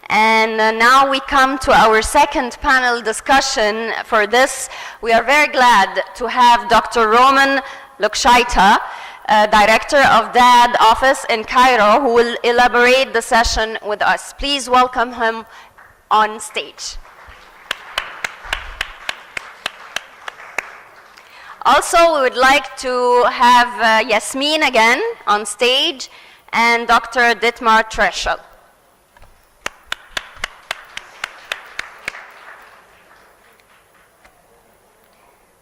And now we come to our second panel discussion. For this, we are very glad to have Dr. Roman Luckscheiter, Director of DAAD office in Cairo, who will elaborate the session with us. Please welcome him on stage. Also, we would like to have Yasmin again on stage and Dr. Dietmar Treichel.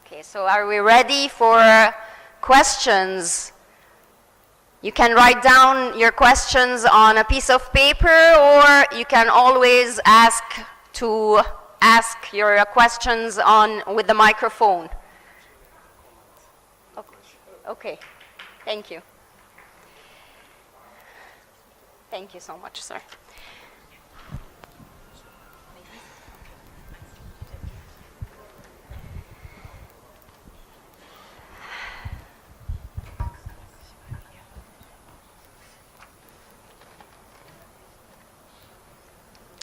Okay, so are we ready for questions? You can write down your questions on a piece of paper, or you can always ask your questions with the microphone. Okay, thank you. Thank you so much, sir.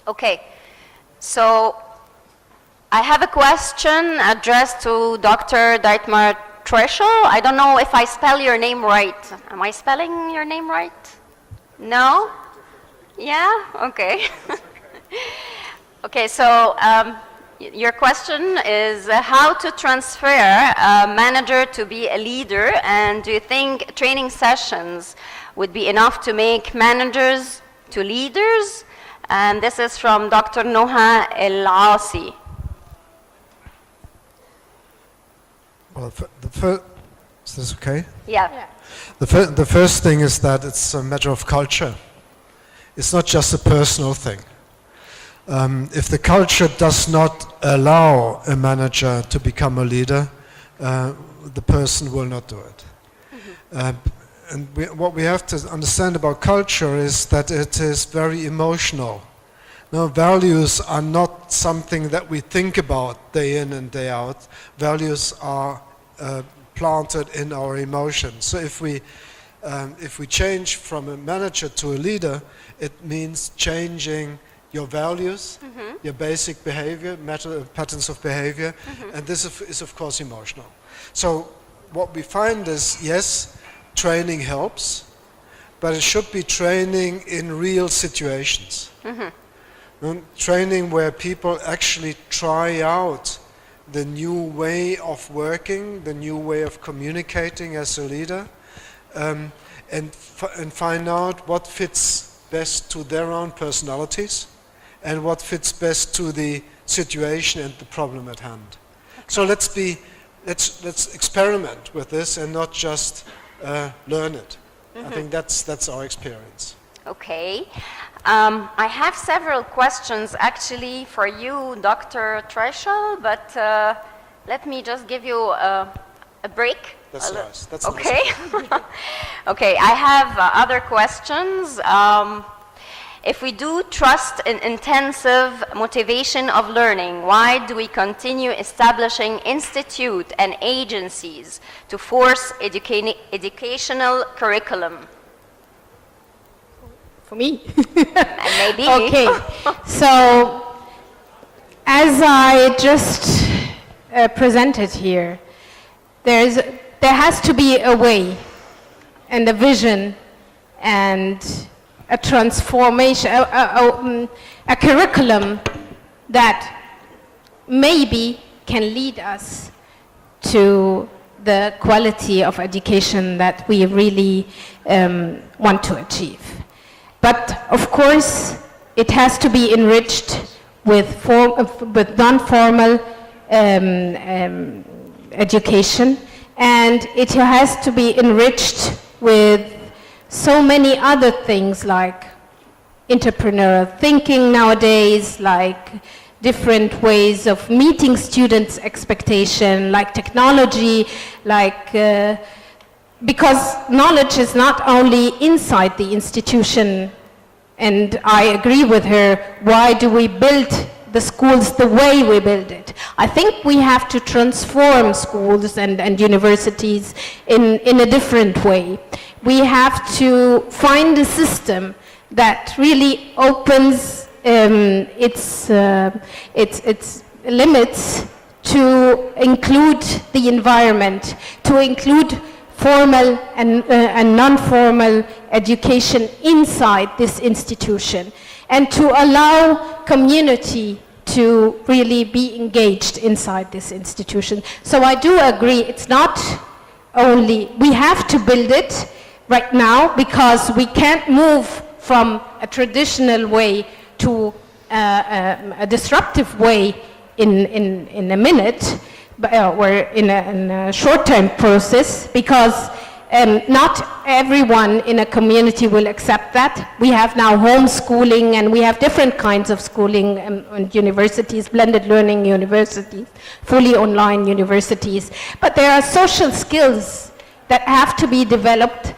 Okay, so I have a question addressed to Dr. Dietmar Treichel. I don't know if I spell your name right. Am I spelling your name right? No? Yeah? Okay. Okay, so your question is how to transfer a manager to be a leader, and do you think training sessions would be enough to make managers to leaders? And this is from Dr. Noha El-Asi. Well, is this okay? Yeah. The first thing is that it's a matter of culture. It's not just a personal thing. If the culture does not allow a manager to become a leader, the person will not do it. Mm-hmm. What we have to understand about culture is that it is very emotional. No, values are not something that we think about day in and day out. Values are planted in our emotions. So if we change from a manager to a leader, it means changing your values, mm-hmm. your basic behavior, patterns of behavior, mm-hmm. and this is of course emotional. So what we find is, yes, training helps, but it should be training in real situations. Mm-hmm. Training where people actually try out the new way of working, the new way of communicating as a leader, and find out what fits best to their own personalities and what fits best to the situation and the problem at hand. Okay. So let's experiment with this and not just learn it. Mm-hmm. I think that's our experience. Okay. I have several questions actually for you, Dr. Treichel, but let me just give you a break. That's nice. That's okay. Nice. Okay, I have other questions. If we do trust in intensive motivation of learning, why do we continue establishing institutes and agencies to force educational curriculum? For me? Maybe. Okay, so as I just presented here, there has to be a way and a vision and a transformation, a curriculum that maybe can lead us to the quality of education that we really want to achieve. But of course, it has to be enriched with non-formal education, and it has to be enriched with so many other things like entrepreneurial thinking nowadays, like different ways of meeting students' expectation, like technology, like because knowledge is not only inside the institution, and I agree with her, why do we build the schools the way we build it? I think we have to transform schools and universities in a different way. We have to find a system that really opens its limits to include the environment, to include formal and non-formal education inside this institution, and to allow community to really be engaged inside this institution. So I do agree, it's not only, we have to build it right now because we can't move from a traditional way to a disruptive way in a minute, or in a short-term process, because not everyone in a community will accept that. We have now homeschooling, and we have different kinds of schooling and universities, blended learning universities, fully online universities. But there are social skills that have to be developed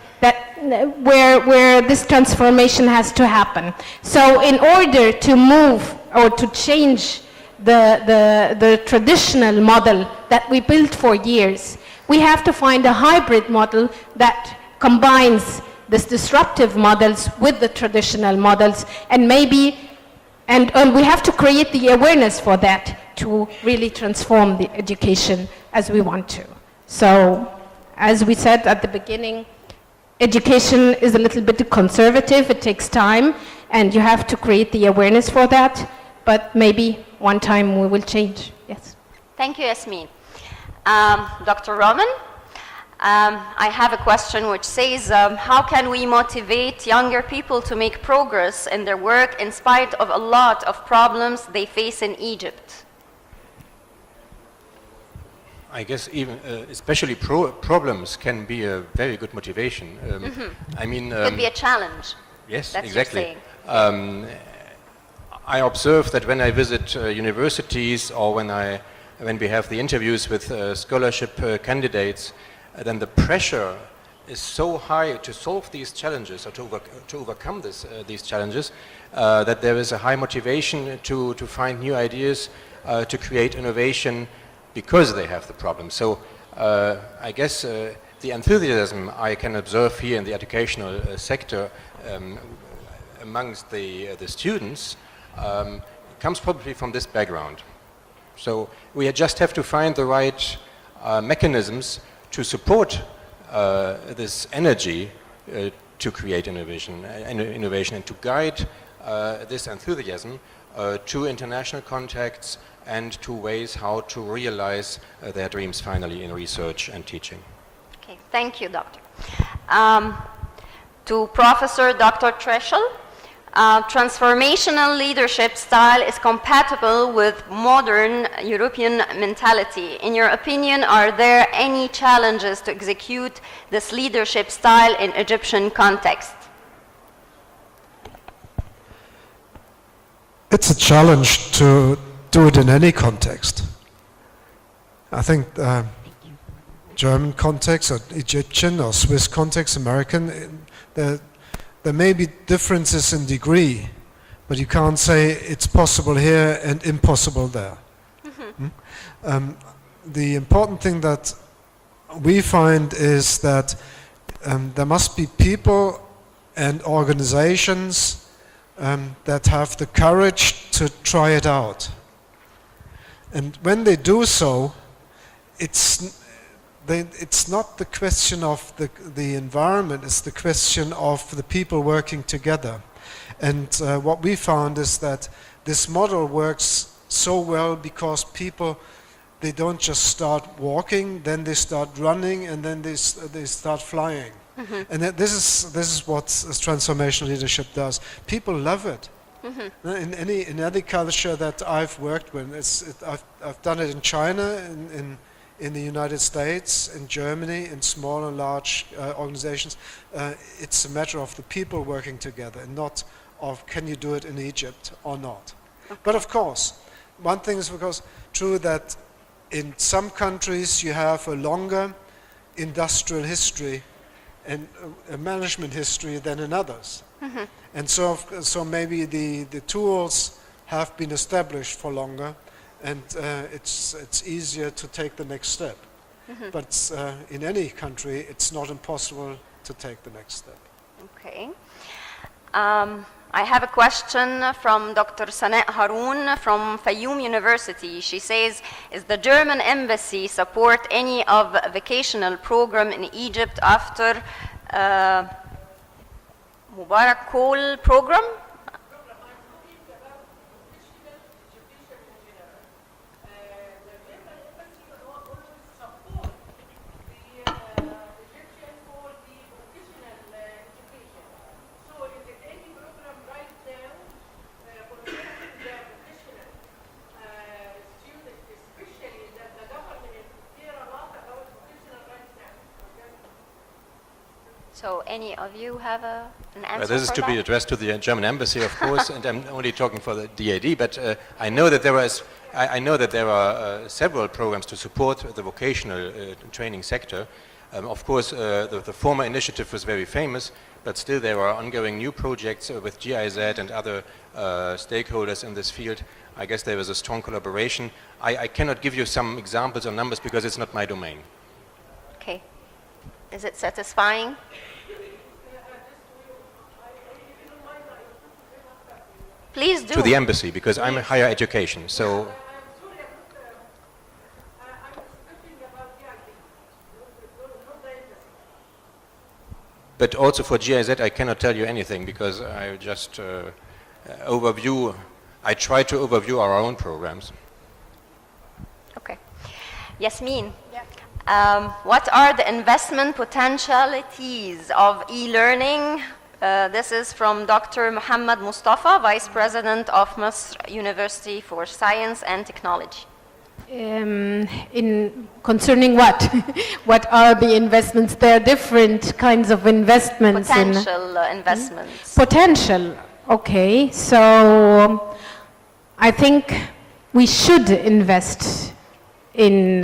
where this transformation has to happen. So in order to move or to change the traditional model that we built for years, we have to find a hybrid model that combines these disruptive models with the traditional models, and maybe, and we have to create the awareness for that to really transform the education as we want to. So, as we said at the beginning, education is a little bit conservative, it takes time, and you have to create the awareness for that, but maybe one time we will change, yes. Thank you, Yasmin. Dr. Roman, I have a question which says, how can we motivate younger people to make progress in their work in spite of a lot of problems they face in Egypt? I guess even, especially problems can be a very good motivation. I mean... could be a challenge. Yes, that's exactly. I observe that when I visit universities, or when we have the interviews with scholarship candidates, then the pressure is so high to solve these challenges, or to overcome these challenges, that there is a high motivation to find new ideas, to create innovation, because they have the problem. So I guess the enthusiasm I can observe here in the educational sector amongst the students comes probably from this background. So we just have to find the right mechanisms to support this energy to create innovation and to guide this enthusiasm to international contacts and to ways how to realize their dreams finally in research and teaching. Okay, thank you, Doctor. To Professor Dr. Treichel, transformational leadership style is compatible with modern European mentality. In your opinion, are there any challenges to execute this leadership style in Egyptian context? It's a challenge to do it in any context. I think German context, or Egyptian, or Swiss context, American, there may be differences in degree, but you can't say it's possible here and impossible there. The important thing that we find is that there must be people and organizations that have the courage to try it out. And when they do so, it's not the question of the environment, it's the question of the people working together. And what we found is that this model works so well because people, they don't just start walking, then they start running, and then they start flying. And this is what transformational leadership does. People love it. In any culture that I've worked with, I've done it in China, in the United States, in Germany, in small and large organizations. It's a matter of the people working together, and not of can you do it in Egypt or not. Okay. But of course, one thing is true that in some countries you have a longer industrial history and a management history than in others. And so maybe the tools have been established for longer, and it's easier to take the next step. But in any country, it's not impossible to take the next step. Okay. I have a question from Dr. Sana Haroun from Fayoum University. She says, is the German embassy support any of vocational program in Egypt after Mubarak Kohl program? So any of you have an answer This is for to that? be addressed to the German embassy, of course, and I'm only talking for the DAAD, but I know that there are several programs to support the vocational training sector. Of course, the former initiative was very famous, but still there are ongoing new projects with GIZ and other stakeholders in this field. I guess there is a strong collaboration. I cannot give you some examples or numbers because it's not my domain. Okay. Is it satisfying? Please do. To the embassy, because I'm higher education, so... But also for GIZ, I cannot tell you anything because I just I try to overview our own programs. Okay. Yasmin, what are the investment potentialities of e-learning? This is from Dr. Muhammad Mustafa, Vice President of Masr University for Science and Technology. In concerning what? What are the investments? There are different kinds of investments. Potential investments. Potential, okay. So I think we should invest in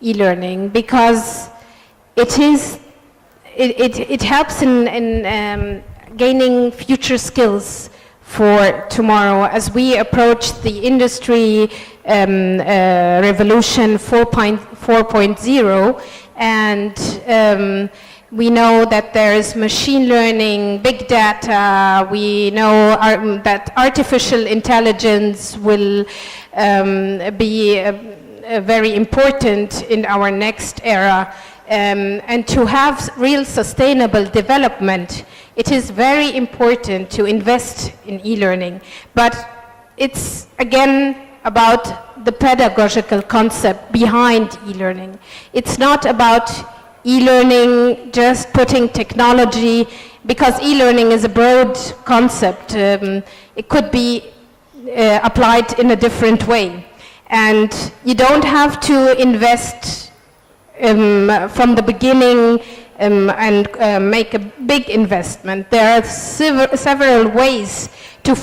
e-learning because it helps in gaining future skills for tomorrow as we approach the industry revolution 4.0, and we know that there is machine learning, big data. We know that artificial intelligence will be very important in our next era. And to have real sustainable development, it is very important to invest in e-learning. But it's, again, about the pedagogical concept behind e-learning. It's not about e-learning just putting technology, because e-learning is a broad concept. It could be applied in a different way. And you don't have to invest from the beginning and make a big investment. There are several ways to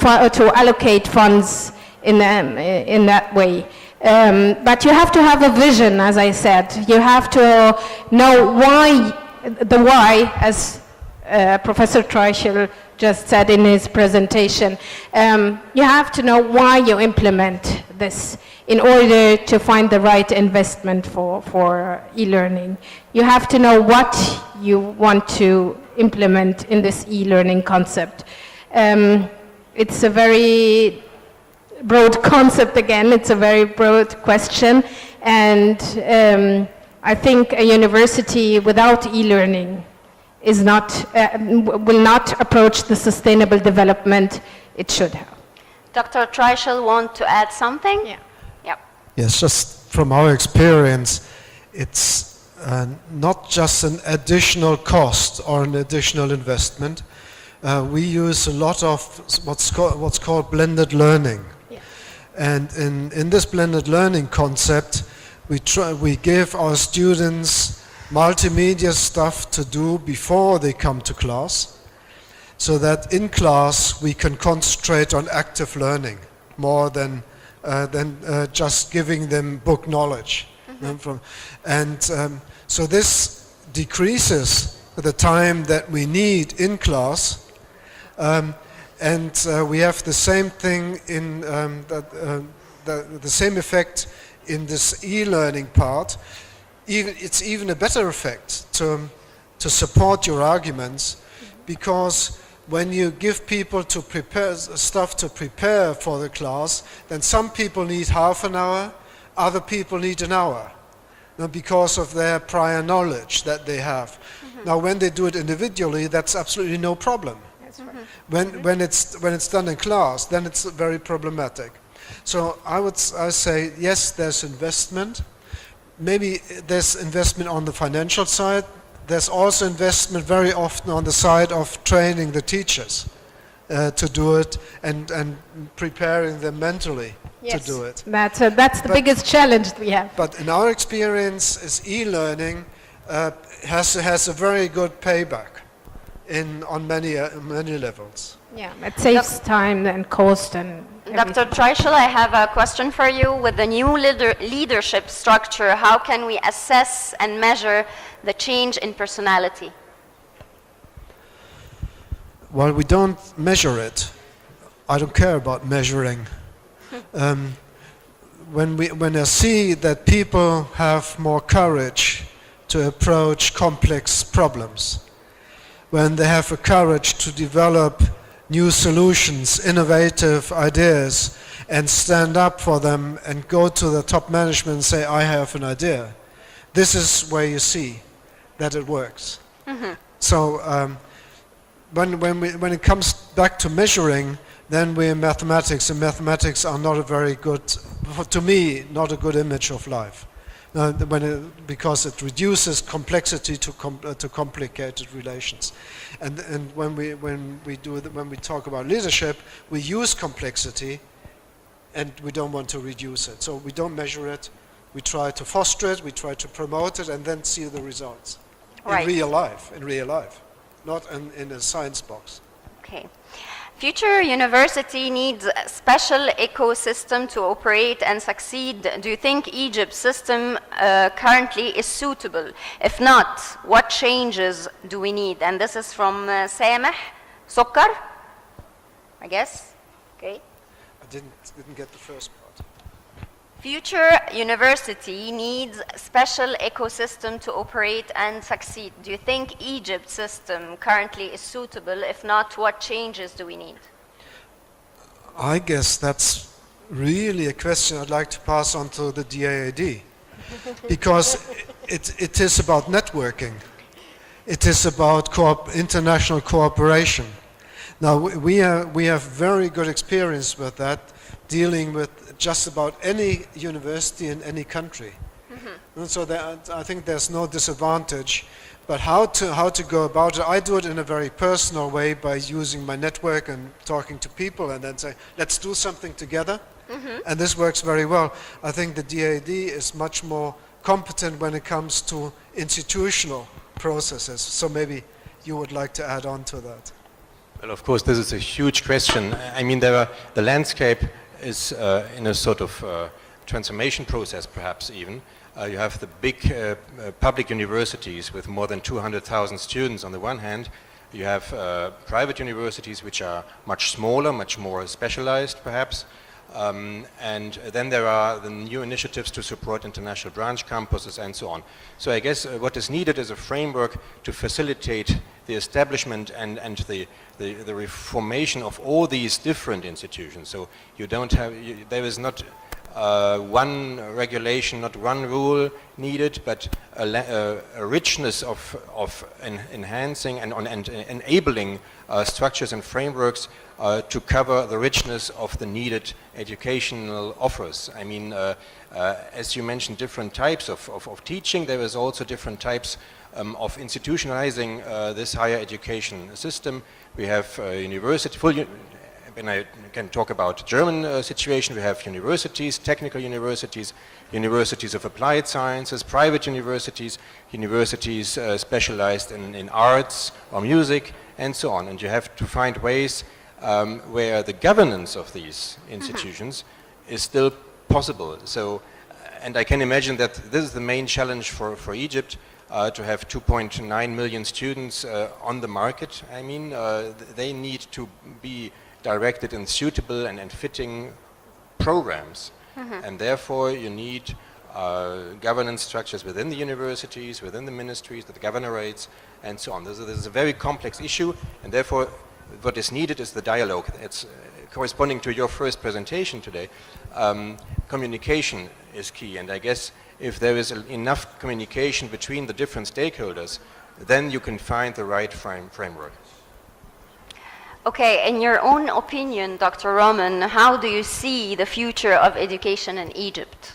allocate funds in that way. But you have to have a vision, as I said. You have to know why, as Professor Treichel just said in his presentation. You have to know why you implement this in order to find the right investment for e-learning. You have to know what you want to implement in this e-learning concept. It's a very broad concept again, it's a very broad question, and I think a university without e-learning is will not approach the sustainable development it should have. Dr. Treichel want to add something? Yeah. Yep. Yes, just from our experience, it's not just an additional cost or an additional investment. We use a lot of what's called blended learning. Yeah. And in this blended learning concept, we give our students multimedia stuff to do before they come to class, so that in class we can concentrate on active learning more than just giving them book knowledge. Mm-hmm. So this decreases the time that we need in class, and we have the same thing in the same effect in this e-learning part. It's even a better effect to support your arguments, because when you give people to prepare stuff to prepare for the class, then some people need half an hour, other people need an hour, because of their prior knowledge that they have. Now, when they do it individually, that's absolutely no problem. That's right. When it's done in class, then it's very problematic. So I say yes, there's investment. Maybe there's investment on the financial side. There's also investment very often on the side of training the teachers to do it and preparing them mentally to do it. That's the biggest challenge we have. But in our experience, is e-learning has a very good payback on many levels. Yeah, it saves time and cost and Dr. Treichel, I have a question for you. With the new leadership structure, how can we assess and measure the change in personality? Well, we don't measure it. I don't care about measuring. When I see that people have more courage to approach complex problems, when they have a courage to develop new solutions, innovative ideas, and stand up for them and go to the top management and say, I have an idea. This is where you see that it works. So when it comes back to measuring, then we're in mathematics, and mathematics are not a very good, to me, not a good image of life. Because it reduces complexity to complicated relations, and when we talk about leadership, we use complexity, and we don't want to reduce it. So we don't measure it. We try to foster it. We try to promote it, and then see the results in real life. Not in a science box. Okay. Future university needs a special ecosystem to operate and succeed. Do you think Egypt's system currently is suitable? If not, what changes do we need? And this is from Sameh Sokar, I guess. Okay. I didn't get the first part. Future university needs a special ecosystem to operate and succeed. Do you think Egypt's system currently is suitable? If not, what changes do we need? I guess that's really a question I'd like to pass on to the DAAD, because it is about networking. It is about international cooperation. Now, we have very good experience with that, dealing with just about any university in any country. And so I think there's no disadvantage. But how to go about it, I do it in a very personal way by using my network and talking to people and then say, let's do something together. And this works very well. I think the DAAD is much more competent when it comes to institutional processes. So maybe you would like to add on to that. Well, of course, this is a huge question. I mean, the landscape is in a sort of transformation process, perhaps even. You have the big public universities with more than 200,000 students on the one hand. You have private universities which are much smaller, much more specialized perhaps. And then there are the new initiatives to support international branch campuses and so on. So I guess what is needed is a framework to facilitate the establishment and the reformation of all these different institutions. So you don't have, there is not one regulation, not one rule needed, but a richness of enhancing and enabling structures and frameworks to cover the richness of the needed educational offers. I mean, as you mentioned, different types of teaching, there is also different types of institutionalizing this higher education system. We have university, when I can talk about German situation, we have universities, technical universities, universities of applied sciences, private universities, universities specialized in arts or music, and so on. And you have to find ways where the governance of these institutions is still possible. So, and I can imagine that this is the main challenge for Egypt, to have 2.9 million students on the market. I mean, they need to be directed in suitable and fitting programs. And therefore you need governance structures within the universities, within the ministries, the governorates, and so on. This is a very complex issue, and therefore what is needed is the dialogue. It's corresponding to your first presentation today. Communication is key, and I guess if there is enough communication between the different stakeholders, then you can find the right framework. Okay, in your own opinion, Dr. Roman, how do you see the future of education in Egypt?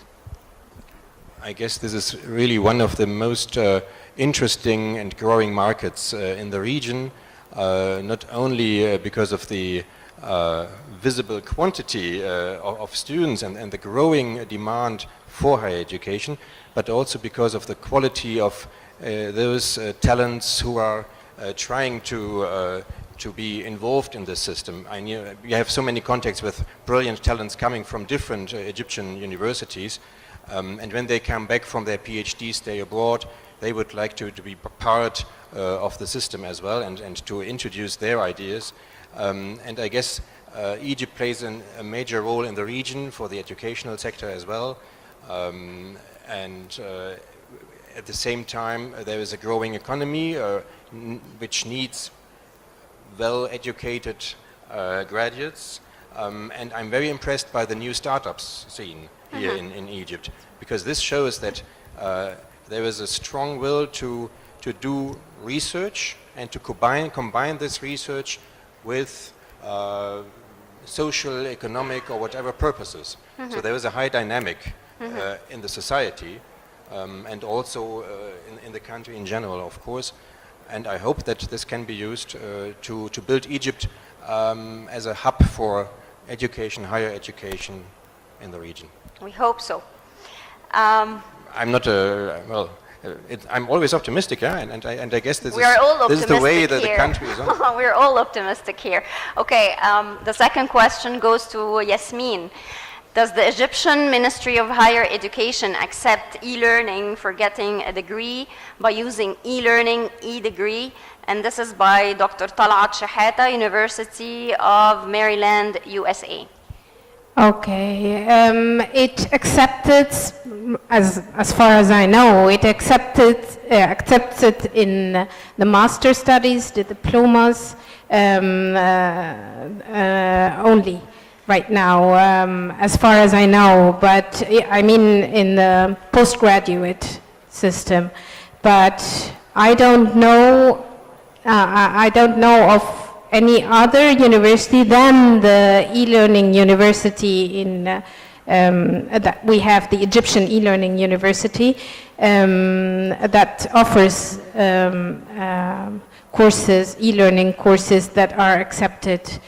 I guess this is really one of the most interesting and growing markets in the region, not only because of the visible quantity of students and the growing demand for higher education, but also because of the quality of those talents who are trying to be involved in this system. We have so many contacts with brilliant talents coming from different Egyptian universities, and when they come back from their PhD stay abroad, they would like to be part of the system as well and to introduce their ideas. And I guess Egypt plays a major role in the region for the educational sector as well. At the same time, there is a growing economy which needs well-educated graduates. And I'm very impressed by the new startups scene here in Egypt, because this shows that there is a strong will to do research and to combine this research with social, economic, or whatever purposes. So there is a high dynamic in the society and also in the country in general, of course. And I hope that this can be used to build Egypt as a hub for education, higher education in the region. We hope so. I'm not I'm always optimistic, yeah, and I guess this is the way that the country is on. We're all optimistic here. Okay, the second question goes to Yasmin. Does the Egyptian Ministry of Higher Education accept e-learning for getting a degree by using e-learning, e-degree? And this is by Dr. Talat Shahata, University of Maryland, USA. Okay, it accepted, as far as I know, it accepted in the master studies, the diplomas only right now, as far as I know. But I mean in the postgraduate system. But I don't know. I don't know of any other university than the e-learning university in that we have, the Egyptian e-learning university, that offers courses, e-learning courses that are accepted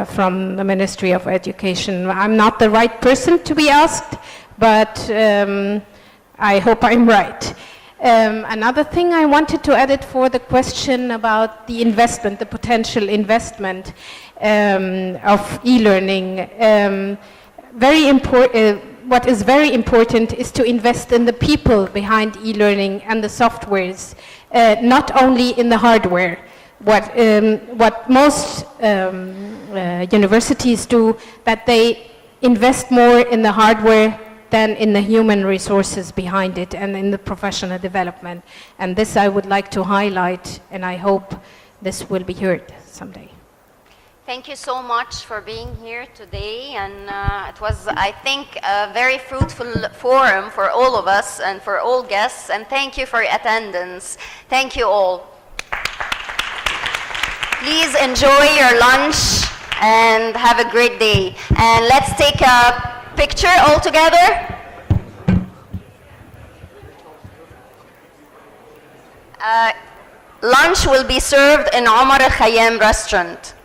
from the Ministry of Education. I'm not the right person to be asked, but I hope I'm right. Another thing I wanted to add it for the question about the investment, the potential investment of e-learning. What is very important is to invest in the people behind e-learning and the softwares, not only in the hardware. What most universities do, that they invest more in the hardware than in the human resources behind it and in the professional development. And this I would like to highlight, and I hope this will be heard someday. Thank you so much for being here today, and it was, I think, a very fruitful forum for all of us and for all guests, and thank you for your attendance. Thank you all. Please enjoy your lunch and have a great day. And let's take a picture all together. Lunch will be served in Omar Al Khayyam restaurant.